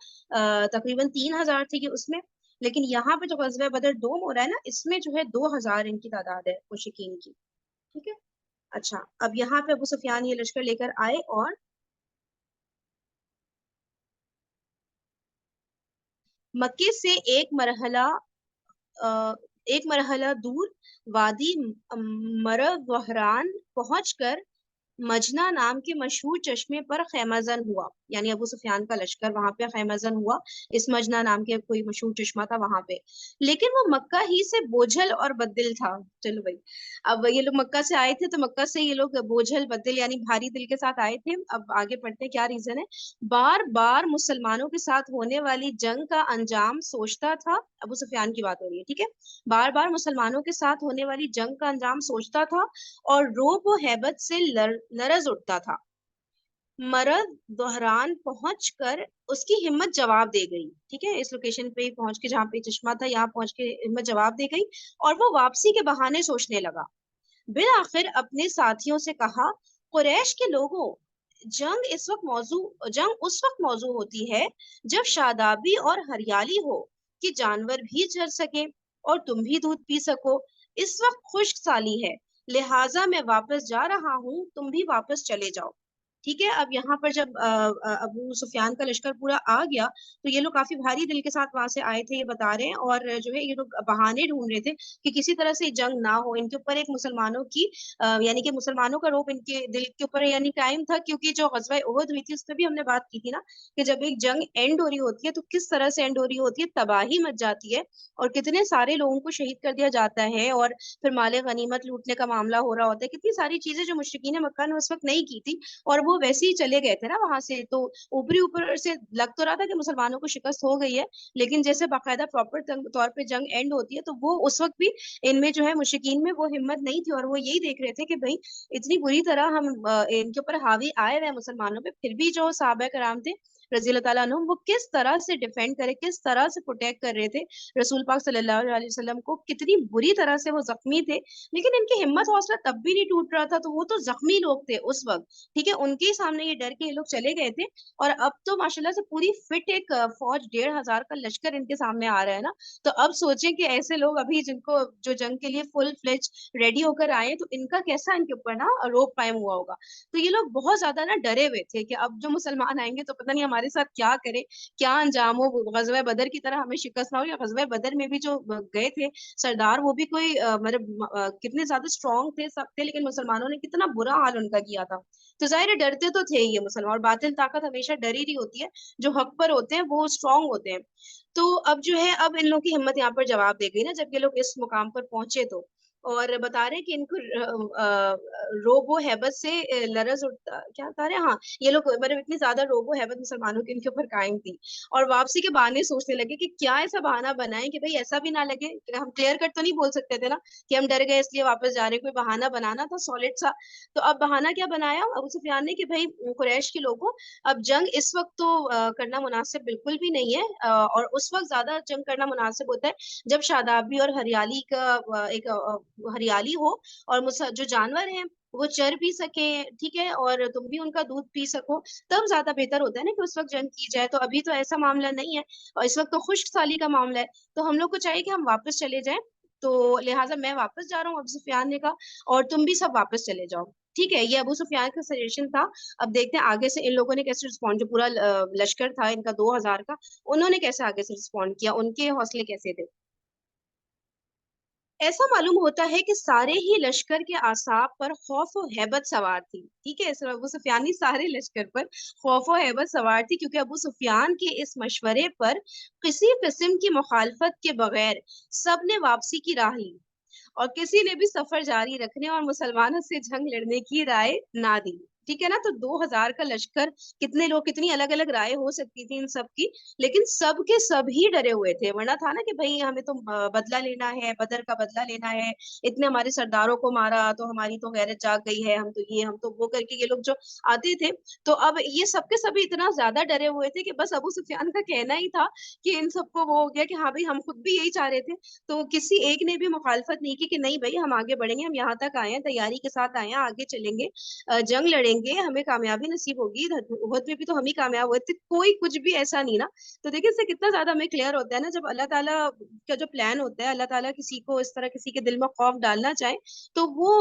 तकरीबन 3000 थे ये उसमें। लेकिन यहाँ पे जो गज़वा बदर 2 हो रहा है ना, इसमें जो है 2000 इनकी तादाद है मुशरिकीन की। ठीक है, अच्छा, अब यहाँ पे अबू सुफियान ये लश्कर लेकर आए और मक्के से अ, एक मरहला दूर वादी मरद वहरान पहुंचकर मजना नाम के मशहूर चश्मे पर खैमाजन हुआ। यानी अबू सुफियान का लश्कर वहां पे खैमाजन हुआ, इस मजना नाम के कोई मशहूर चश्मा था वहां पे। लेकिन वो मक्का ही से बोझल और बददिल था। चलो भाई, अब ये लोग मक्का से आए थे तो मक्का से ये लोग बोझल बददिल यानी भारी दिल के साथ आए थे। अब आगे पढ़ते हैं क्या रीजन है। बार बार मुसलमानों के साथ होने वाली जंग का अंजाम सोचता था, अबू सुफियान की बात हो रही है, ठीक है। बार बार मुसलमानों के साथ होने वाली जंग का अंजाम सोचता था और रोब व हैबत से लरज उठता था। मरद दोहरान पहुंचकर उसकी हिम्मत जवाब दे गई। ठीक है, इस लोकेशन पे पहुंच के जहाँ पे चश्मा था, यहाँ पहुंच के हिम्मत जवाब दे गई और वो वापसी के बहाने सोचने लगा। बिल आखिर अपने साथियों से कहा, कुरैश के लोगों, जंग उस वक्त मौजू होती है जब शादाबी और हरियाली हो कि जानवर भी चर सके और तुम भी दूध पी सको। इस वक्त खुश्क साली है, लिहाजा मैं वापस जा रहा हूँ, तुम भी वापस चले जाओ। ठीक है, अब यहाँ पर जब अबू सुफियान का लश्कर पूरा आ गया तो ये लोग काफी भारी दिल के साथ वहां से आए थे, ये बता रहे हैं, और जो है ये लोग बहाने ढूंढ रहे थे कि किसी तरह से जंग ना हो इनके ऊपर। एक मुसलमानों की यानी कि मुसलमानों का रोब इनके दिल के ऊपर यानी कायम था, क्योंकि जो गज़वा उहद हुई थी उसमें भी हमने बात की थी ना कि जब एक जंग एंड हो रही होती है तो किस तरह से एंड हो रही होती है, तबाही मच जाती है और कितने सारे लोगों को शहीद कर दिया जाता है, और फिर माले गनीमत लूटने का मामला हो रहा होता है। कितनी सारी चीजें जो मुशरिकीन मक्का ने उस वक्त नहीं की थी, और वो वैसे ही चले गए थे ना वहां से। तो ऊपरी ऊपर से लग तो रहा था कि मुसलमानों को शिकस्त हो गई है, लेकिन जैसे बाकायदा प्रॉपर तौर पे जंग एंड होती है तो वो उस वक्त भी इनमें जो है मुशरिकीन में वो हिम्मत नहीं थी, और वो यही देख रहे थे कि भाई इतनी बुरी तरह हम इनके ऊपर हावी आए हुए हैं मुसलमानों पे, फिर भी जो सहाबा कराम थे रजी अल्लाह ताला अन्हुम, वो किस तरह से डिफेंड करे, किस तरह से प्रोटेक्ट कर रहे थे रसूल पाक सल्लल्लाहु अलैहि वसल्लम को, कितनी बुरी तरह से वो जख्मी थे, लेकिन इनकी हिम्मत हौसला तब भी नहीं टूट रहा था। तो वो तो जख्मी लोग थे उस वक्त, ठीक है, उनके ही सामने ये डर के ये लोग चले गए थे। और अब तो माशाल्लाह से पूरी फिट एक फौज, 1,500 का लश्कर इनके सामने आ रहा है ना। तो अब सोचें कि ऐसे लोग अभी जिनको, जो जंग के लिए फुल फ्लेज रेडी होकर आए, तो इनका कैसा इनके ऊपर ना रोब कायम हुआ होगा। तो ये लोग बहुत ज्यादा ना डरे हुए थे कि अब जो मुसलमान आएंगे तो पता नहीं हमारे साथ क्या करे, क्या अंजाम हो, गजवा बदर की तरह हमें शिकस्त ना हो। या गजवा बदर में भी जो गए थे सरदार, वो भी कोई मतलब कितने ज्यादा स्ट्रांग थे, सब थे, लेकिन मुसलमानों ने कितना बुरा हाल उनका किया था। तो जाहिर है डरते तो थे ही ये मुसलमान, और बातिल ताकत हमेशा डरी रही होती है, जो हक पर होते हैं वो स्ट्रांग होते हैं। तो अब जो है, अब इन लोगों की हिम्मत यहाँ पर जवाब दे गई ना, जब ये लोग इस मुकाम पर पहुंचे तो। और बता रहे कि इनको रोबो हैबत से लरज उठता, क्या बता रहे हैं, हाँ, ये लोग मतलब इतनी ज्यादा रोबो हैबत मुसलमानों के इनके ऊपर कायम थी। और वापसी के बहाने सोचने लगे कि क्या ऐसा बहाना बनाएं कि भाई ऐसा भी ना लगे कि हम क्लियर कट तो नहीं बोल सकते थे ना कि हम डर गए इसलिए वापस जा रहे हैं, कोई बहाना बनाना था सॉलिड सा। तो अब बहाना क्या बनाया अबू सुफियान ने कि भाई कुरैश के लोगों, अब जंग इस वक्त तो करना मुनासिब बिल्कुल भी नहीं है, और उस वक्त ज्यादा जंग करना मुनासिब होता है जब शादाबी और हरियाली का एक हरियाली हो, और जो जानवर हैं वो चर पी सके, ठीक है, और तुम भी उनका दूध पी सको, तब ज्यादा बेहतर होता है ना कि उस वक्त जंग की जाए। तो अभी तो ऐसा मामला नहीं है, और इस वक्त तो खुश्क साली का मामला है। तो हम लोग को चाहिए कि हम वापस चले जाएं। तो लिहाजा मैं वापस जा रहा हूँ, अबू सुफियान ने कहा, और तुम भी सब वापस चले जाओ। ठीक है, ये अबू सुफियान का सजेशन था। अब देखते हैं आगे से इन लोगों ने कैसे रिस्पॉन्ड, जो पूरा लश्कर था इनका 2,000 का, उन्होंने कैसे आगे से रिस्पॉन्ड किया, उनके हौसले कैसे थे। ऐसा मालूम होता है कि सारे ही लश्कर के आसाब पर खौफ और हैबत सवार थी। ठीक है, इस अबू सुफियान ही सारे लश्कर पर खौफ और हैबत सवार थी, क्योंकि अबू सुफियान के इस मशवरे पर किसी किस्म की मुखालफत के बगैर सब ने वापसी की राह ली, और किसी ने भी सफर जारी रखने और मुसलमानों से जंग लड़ने की राय ना दी। ठीक है ना, तो 2,000 का लश्कर, कितने लोग, कितनी अलग अलग राय हो सकती थी इन सब की, लेकिन सब के सब ही डरे हुए थे। वरना था ना कि भाई हमें तो बदला लेना है, बदर का बदला लेना है, इतने हमारे सरदारों को मारा तो हमारी तो गैरत जाग गई है, हम तो ये हम तो वो करके ये लोग जो आते थे। तो अब ये सब के सभी इतना ज्यादा डरे हुए थे कि बस अबू सुफियान का कहना ही था कि इन सबको वो हो गया कि हाँ भाई हम खुद भी यही चाह रहे थे। तो किसी एक ने भी मुखालफत नहीं की कि नहीं भाई हम आगे बढ़ेंगे, हम यहाँ तक आए हैं, तैयारी के साथ आए हैं, आगे चलेंगे, जंग लड़ेंगे, हमें कामयाबी नसीब होगी, उहद में भी तो हम ही कामयाब हुए थे, कोई कुछ भी ऐसा नहीं ना। तो देखिए इससे कितना ज्यादा हमें क्लियर होता है ना, जब अल्लाह ताला का जो प्लान होता है, अल्लाह ताला किसी को इस तरह किसी के दिल में खौफ डालना चाहे, तो वो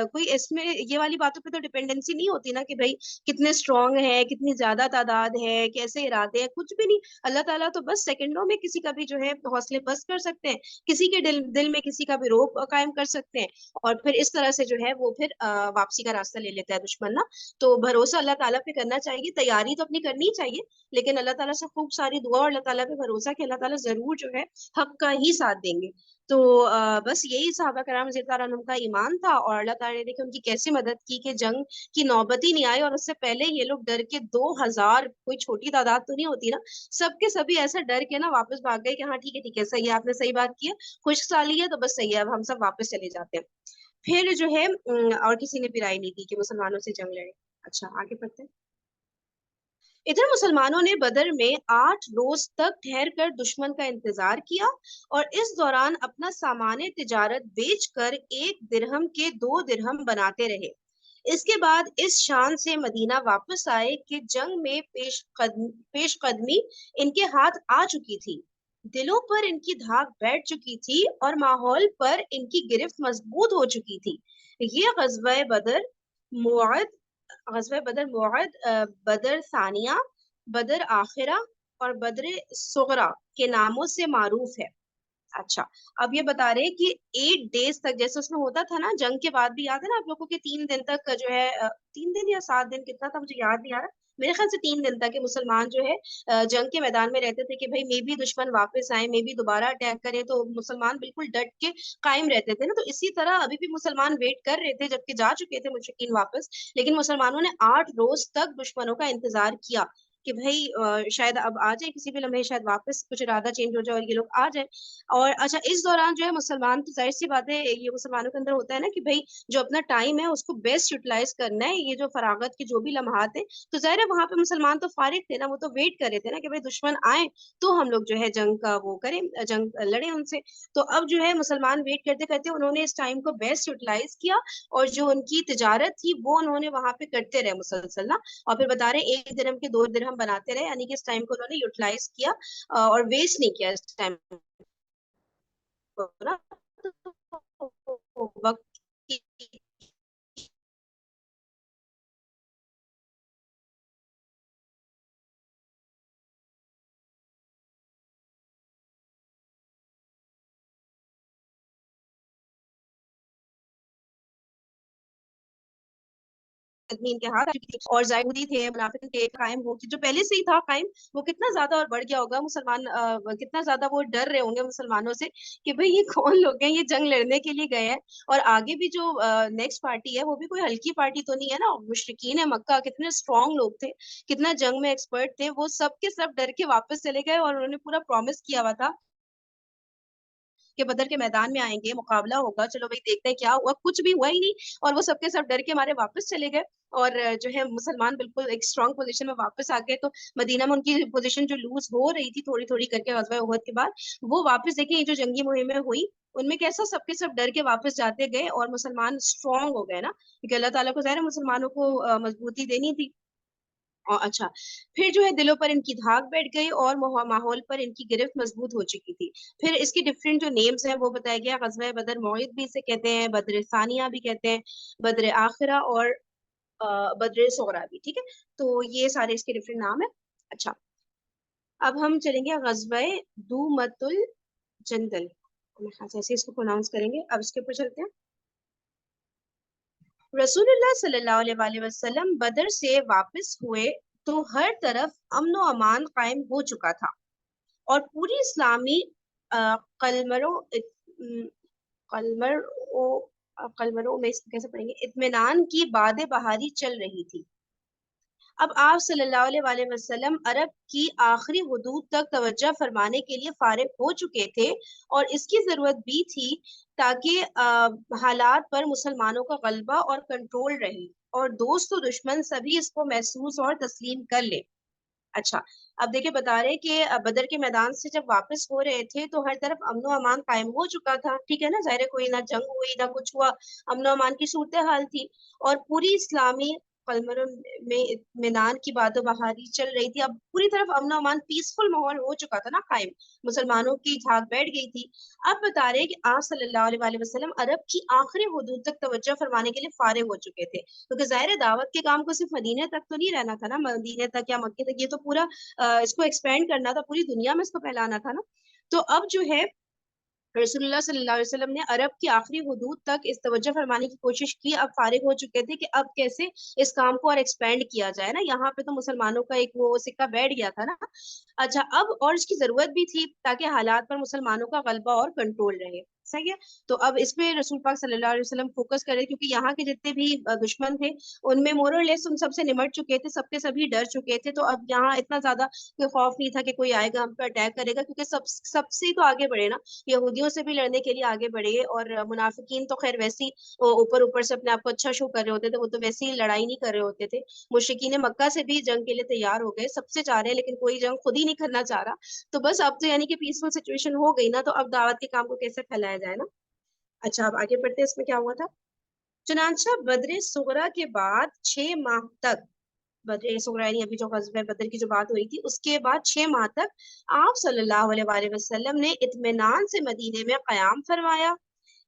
कोई इसमें ये वाली बातों पे तो डिपेंडेंसी नहीं होती ना कि भाई कितने स्ट्रांग है, कितनी ज्यादा तादाद है, कैसे इरादे हैं, कुछ भी नहीं। अल्लाह ताला तो बस सेकंडों में किसी का भी जो है हौसले बस कर सकते हैं, किसी के दिल दिल में किसी का भी रोब कायम कर सकते हैं, और फिर इस तरह से जो है वो फिर वापसी का रास्ता ले लेता है दुश्मन ना। तो भरोसा अल्लाह ताला पे करना चाहिए, तैयारी तो अपनी करनी ही चाहिए, लेकिन अल्लाह ताला से खूब सारी दुआ और अल्लाह ताला पे भरोसा कि अल्लाह ताला जरूर जो है हक का ही साथ देंगे। तो बस यही सहाबा कराम रज़ी अल्लाह अन्हुम का ईमान था, और अल्लाह ताला ने देखिए उनकी कैसी मदद की कि जंग की नौबत ही नहीं आई, और उससे पहले ये लोग डर के 2,000, कोई छोटी तादाद तो नहीं होती ना, सबके सभी ऐसा डर के ना वापस भाग गए कि हाँ ठीक है सही है, आपने सही बात की है, खुश साली है तो बस सही है, अब हम सब वापस चले जाते हैं। फिर जो है और किसी ने भी राय नहीं दी कि मुसलमानों से जंग लड़े। अच्छा, आगे बढ़ते हैं। इधर मुसलमानों ने बदर में 8 रोज तक ठहर कर दुश्मन का इंतजार किया, और इस दौरान अपना सामान तिजारत बेचकर 1 दिरहम के 2 दिरहम बनाते रहे। इसके बाद इस शान से मदीना वापस आए कि जंग में पेश कदमी इनके हाथ आ चुकी थी, दिलों पर इनकी धाक बैठ चुकी थी, और माहौल पर इनकी गिरफ्त मजबूत हो चुकी थी। ये गज़वा बदर मुआद, बदर सानिया, बदर आखिरा और बदर सुगरा के नामों से मारूफ है। अच्छा, अब ये बता रहे हैं कि 8 डेज तक, जैसे उसमें होता था ना जंग के बाद भी, याद है ना आप लोगों के, 3 दिन तक जो है 3 दिन या 7 दिन, कितना था मुझे याद नहीं आ रहा, मेरे ख्याल से 3 दिन तक के मुसलमान जो है जंग के मैदान में रहते थे कि भाई मे भी दुश्मन वापस आए, मे भी दोबारा अटैक करे, तो मुसलमान बिल्कुल डट के कायम रहते थे ना। तो इसी तरह अभी भी मुसलमान वेट कर रहे थे, जबकि जा चुके थे मुशरिकीन वापस, लेकिन मुसलमानों ने 8 रोज तक दुश्मनों का इंतजार किया کہ भाई शायद अब आ जाए किसी भी लम्हे, शायद वापस कुछ इरादा चेंज हो जाए और ये लोग आ जाए। और अच्छा, इस दौरान जो है मुसलमान, तो जाहिर सी बात है ये मुसलमानों के अंदर होता है ना कि भाई जो अपना टाइम है उसको बेस्ट यूटिलाइज करना है, ये जो फरागत के जो भी लम्हात है, तो जाहिर है वहां पे मुसलमान तो फारिग थे ना, वो तो वेट कर रहे थे ना कि भाई दुश्मन आए तो हम लोग जो है जंग का वो करें, जंग लड़े उनसे। तो अब जो है मुसलमान वेट करते करते उन्होंने इस टाइम को बेस्ट यूटिलाइज किया, और जो उनकी तिजारत थी वो उन्होंने वहां पे करते रहे मुसलसल ना। और फिर बता रहे 1 दिरहम के 2 दिरहम बनाते रहे, यानी कि इस टाइम को उन्होंने यूटिलाइज किया और वेस्ट नहीं किया इस टाइम को ना। तो वक्त की तदमीन के हाथ और जायहूदी थे, मुनाफिक थे, कायम हो जो पहले से ही था कायम, वो कितना ज्यादा और बढ़ गया होगा। मुसलमान कितना ज्यादा वो डर रहे होंगे मुसलमानों से कि भाई ये कौन लोग हैं, ये जंग लड़ने के लिए गए हैं। और आगे भी जो नेक्स्ट पार्टी है वो भी कोई हल्की पार्टी तो नहीं है ना। मुशरिकीन है मक्का कितने स्ट्रांग लोग थे, कितना जंग में एक्सपर्ट थे, वो सब के सब डर के वापस चले गए और उन्होंने पूरा प्रॉमिस किया हुआ था कि बदर के मैदान में आएंगे, मुकाबला होगा, चलो भाई देखते हैं क्या हुआ, कुछ भी हुआ ही नहीं। और वो सबके सब डर के मारे वापस चले गए। और जो है मुसलमान बिल्कुल एक स्ट्रांग पोजीशन में वापस आ गए। तो मदीना में उनकी पोजीशन जो लूज हो रही थी थोड़ी थोड़ी करके गज़वा उहद के बाद, वो वापस देखिए ये जो जंगी मुहिमें हुई उनमें कैसा सबके सब डर के वापस जाते गए और मुसलमान स्ट्रांग हो गए ना, क्योंकि अल्लाह ताला को ज़ाहिर है मुसलमानों को मजबूती देनी थी। और अच्छा, फिर जो है दिलों पर इनकी धाक बैठ गई और माहौल पर इनकी गिरफ्त मजबूत हो चुकी थी। फिर इसके डिफरेंट जो नेम्स हैं वो बताया गया, गज़वा बदर मौइद भी इसे कहते हैं, बद्र सानिया भी कहते हैं, बद्र आखिरा और बद्र सोगरा भी, ठीक है। तो ये सारे इसके डिफरेंट नाम है। अच्छा, अब हम चलेंगे गज़वा दूमतुल जंदल, मेरे ख्याल से ऐसे इसको प्रोनाउंस करेंगे। अब इसके ऊपर चलते हैं। रसूलुल्लाह सल्लल्लाहु अलैहि वसल्लम बदर से वापस हुए तो हर तरफ अमन व अमान कायम हो चुका था और पूरी इस्लामी कलमरों कलमरों कलमरों में इसको कैसे पढ़ेंगे, इत्मीनान की बादे बहारी चल रही थी। अब आप सल्लल्लाहु अलैहि वसल्लम अरब की आखिरी हुदूद तक तवज्जो फरमाने के लिए फारिग हो चुके थे और इसकी जरूरत भी थी ताकि हालात पर मुसलमानों का गलबा और कंट्रोल रहे और दोस्त और दुश्मन सभी इसको महसूस और तस्लीम कर ले। अच्छा, अब देखिए बता रहे कि बदर के मैदान से जब वापस हो रहे थे तो हर तरफ अमन अमान कायम हो चुका था, ठीक है ना, जाहिर है कोई ना जंग हुई ना कुछ हुआ, अमन अमान की सूरत हाल थी और पूरी इस्लामी कलमरों में इत्मीनान की बादो बहारी चल रही थी। अब पूरी तरफ अमन अमान पीसफुल माहौल हो चुका था ना कायम, मुसलमानों की झाग बैठ गई थी। अब बता रहे कि आप सल्लल्लाहु अलैहि वसल्लम अरब की आखिरी हुदूद तक तवज्जो फरमाने के लिए फारिग हो चुके थे, क्योंकि जाहिर है दावत के काम को सिर्फ मदीने तक तो नहीं रहना था ना, मदीने तक या मक्के तक, ये तो पूरा इसको एक्सपेंड करना था, पूरी दुनिया में इसको फैलाना था ना। तो अब जो है रसूलुल्लाह सल्लल्लाहु अलैहि वसल्लम ने अरब की आखिरी हुदूद तक इस तवज्जो फरमाने की कोशिश की। अब फारिग हो चुके थे कि अब कैसे इस काम को और एक्सपेंड किया जाए ना, यहाँ पे तो मुसलमानों का एक वो सिक्का बैठ गया था ना। अच्छा, अब और इसकी जरूरत भी थी ताकि हालात पर मुसलमानों का गलबा और कंट्रोल रहे। सही है। तो अब इसमें रसूल पाक सल्लल्लाहु अलैहि वसल्लम फोकस करे, क्योंकि यहाँ के जितने भी दुश्मन थे उनमें मोर और लेस उन सबसे निमट चुके थे, सबके सभी डर चुके थे। तो अब यहाँ इतना ज्यादा कोई खौफ नहीं था कि कोई आएगा हम पे अटैक करेगा, क्योंकि सबसे ही तो आगे बढ़े ना, यहूदियों से भी लड़ने के लिए आगे बढ़े। और मुनाफिकीन तो खैर वैसे ही ऊपर ऊपर से अपने आप को अच्छा शो कर रहे होते थे, वो तो वैसे ही लड़ाई नहीं कर रहे होते थे। मुशरिकीन मक्का से भी जंग के लिए तैयार हो गए, सबसे चाह रहे हैं लेकिन कोई जंग खुद ही नहीं करना चाह रहा। तो बस अब तो यानी कि पीसफुल सिचुएशन हो गई ना, तो अब दावत के काम को कैसे फैलाया जाए ना। अच्छा, अब आगे बढ़ते हैं, इसमें क्या हुआ था। चुनांचा बद्र सुगरा के बाद 6 माह तक, बद्र सुगरा यानी अभी जो गज़वा बद्र की जो बात हुई थी उसके बाद 6 माह तक आप सल्लल्लाहु अलैहि वसल्लम ने इत्मीनान से मदीने में कयाम फरमाया।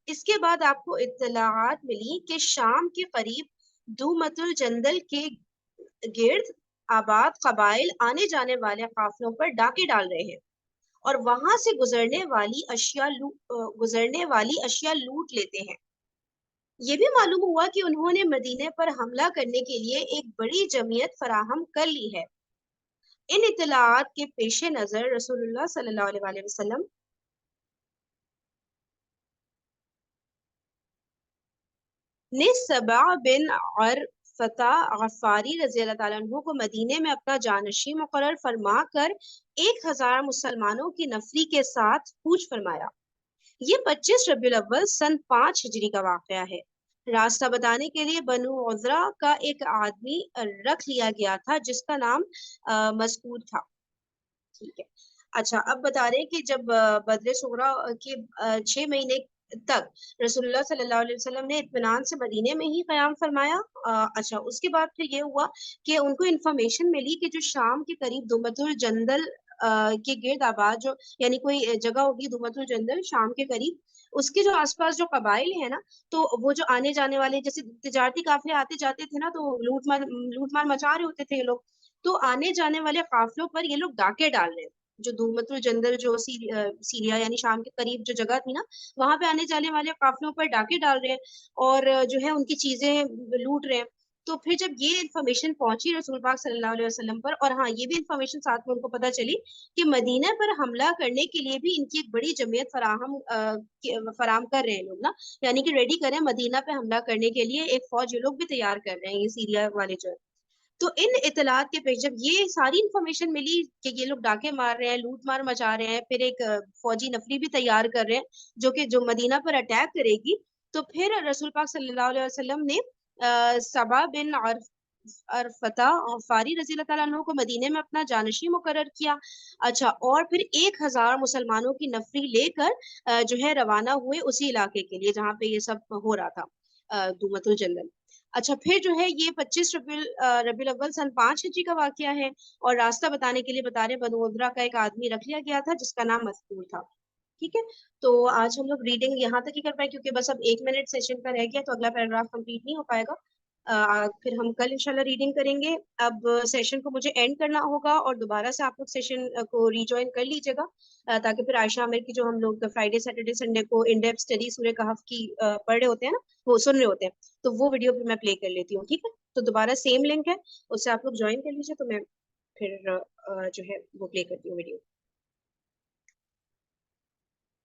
इसके बाद आपको इत्तलाआत मिली कि शाम के करीब दूमतुल जंदल के गिर्द आबाद कबाइल आने जाने वाले काफिलों पर डाके डाल रहे हैं और वहां से गुजरने वाली अशिया लूट लेते हैं। ये भी मालूम हुआ कि उन्होंने मदीने पर हमला करने के लिए एक बड़ी जमीयत फराहम कर ली है। इन इत्तलाआत के पेश नजर रसूलुल्लाह सल्लल्लाहु अलैहि वसल्लम ने सबा बिन فتح غفاری رضی اللہ تعالیٰ عنہ کو مدینے میں اپنا جانشین مقرر فرما کر 1000 مسلمانوں کی نفری کے ساتھ کوچ فرمایا۔ یہ 25 ربیع الاول سن 5 ہجری کا واقعہ ہے۔ راستہ بتانے کے لیے بنو عذرا کا ایک آدمی رکھ لیا گیا تھا جس کا نام مذکور تھا۔ ٹھیک ہے، اچھا اب بتا رہے ہیں کہ جب بدر صغریٰ کے 6 مہینے تک رسول اللہ صلی اللہ علیہ وسلم نے اطمینان سے مدینے میں ہی قیام فرمایا۔ اچھا اس کے بعد پھر یہ ہوا کہ ان کو انفارمیشن ملی کہ جو شام کے قریب دومت الجندل کے گرد آباد جو یعنی کوئی جگہ ہوگی دومت الجندل شام کے قریب، اس کے جو آس پاس جو قبائل ہیں نا، تو وہ جو آنے جانے والے جیسے تجارتی قافلے آتے جاتے تھے نا، تو لوٹ مار مچا رہے ہوتے تھے یہ لوگ، تو آنے جانے والے قافلوں پر یہ لوگ ڈاکے ڈال رہے ہیں۔ جو دومت الجندل جو سیریا یعنی شام کے قریب جو جگہ تھی نا، وہاں پہ آنے جانے والے قافلوں پر ڈاکے ڈال رہے ہیں اور جو ہے ان کی چیزیں لوٹ رہے ہیں۔ تو پھر جب یہ انفارمیشن پہنچی رسول پاک صلی اللہ علیہ وسلم پر، اور ہاں یہ بھی انفارمیشن ساتھ میں ان کو پتہ چلی کہ مدینہ پر حملہ کرنے کے لیے بھی ان کی ایک بڑی جمعیت فراہم کر رہے ہیں لوگ نا، یعنی کہ ریڈی کریں مدینہ پہ حملہ کرنے کے لیے ایک فوج یہ لوگ بھی تیار کر رہے ہیں، یہ سیریا والے جو ہے۔ تو ان اطلاعات کے پیش جب یہ ساری انفارمیشن ملی کہ یہ لوگ ڈاکے مار رہے ہیں، لوٹ مار مچا رہے ہیں، پھر ایک فوجی نفری بھی تیار کر رہے ہیں جو مدینہ پر اٹیک کرے گی، تو پھر رسول پاک صلی اللہ علیہ وسلم نے صبا بن عرفتہ غفاری رضی اللہ تعالیٰ عنہ کو مدینے میں اپنا جانشین مقرر کیا۔ اچھا، اور پھر 1000 مسلمانوں کی نفری لے کر جو ہے روانہ ہوئے اسی علاقے کے لیے جہاں پہ یہ سب ہو رہا تھا، دومت الجندل۔ اچھا پھر جو ہے یہ 25 ربیع الاول سن 5 ہجری کا واقعہ ہے، اور راستہ بتانے کے لیے بتا رہے بنو عذرا کا ایک آدمی رکھ لیا گیا تھا جس کا نام مذکور تھا۔ ٹھیک ہے، تو آج ہم لوگ ریڈنگ یہاں تک ہی کر پائے کیونکہ بس اب 1 منٹ سیشن کا رہ گیا، تو اگلا پیراگراف کمپلیٹ نہیں ہو پائے گا۔ پھر ہم کل انشاءاللہ ریڈنگ کریں گے۔ اب سیشن کو مجھے اینڈ کرنا ہوگا اور دوبارہ سے آپ لوگ سیشن کو ریجوائن کر لیجیے گا، تاکہ پھر عائشہ عامر کی جو ہم لوگ فرائیڈے سیٹرڈے سنڈے کو ان ڈیپتھ اسٹڈی سورہ کہف کی پڑھ رہے ہوتے ہیں نا، وہ سن رہے ہوتے ہیں، تو وہ ویڈیو بھی میں پلے کر لیتی ہوں۔ ٹھیک ہے، تو دوبارہ سیم لنک ہے، اس سے آپ لوگ جوائن کر لیجیے، تو میں پھر جو ہے وہ پلے کرتی ہوں ویڈیو۔